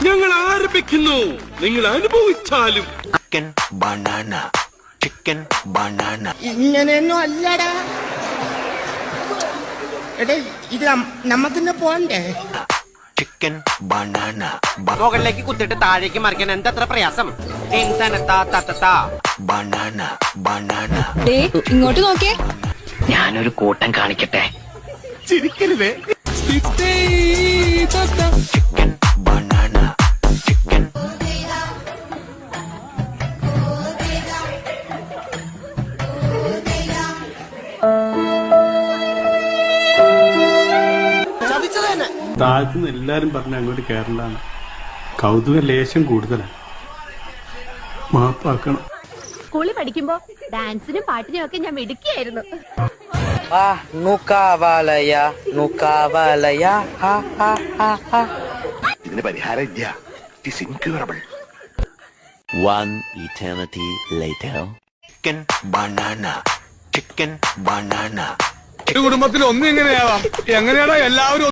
ഞങ്ങൾ ആരംഭിക്കുന്നു. നിങ്ങൾ അനുഭവിച്ചാലും. Chicken banana, chicken banana. ഇങ്ങനെയൊന്നും അല്ലടാ. എടേ ഇത് നമ്മക്കിന്ന് പോണ്ടേ? Chicken banana. മുകളിലേക്ക് കുത്തിട്ട് താഴേക്ക് മറിക്കാൻ എന്തത്ര പ്രയാസം? Banana banana. ഇങ്ങോട്ട് നോക്കേ. ഞാനൊരു കൂട്ടം കാണിക്കട്ടെ. ചിരിക്കരുതേ. Chicken banana, chicken. താഴ്ത്തുനിന്ന് എല്ലാരും പറഞ്ഞ അങ്ങോട്ട് കേരളാണ്. കൗതുക ലേശം കൂടുതലാണ്. മാപ്പാക്കണം. സ്കൂളിൽ പഠിക്കുമ്പോ ഡാൻസിനും പാട്ടിനും ഒക്കെ ഞാൻ മിടുക്കിയായിരുന്നു. ഇതിന് പരിഹാരം ഇല്ല. It is incurable. One eternity later. Chicken banana, chicken banana. കുടുംബത്തിൽ ഒന്നും എങ്ങനെയാവാം? എങ്ങനെയാണോ എല്ലാവരും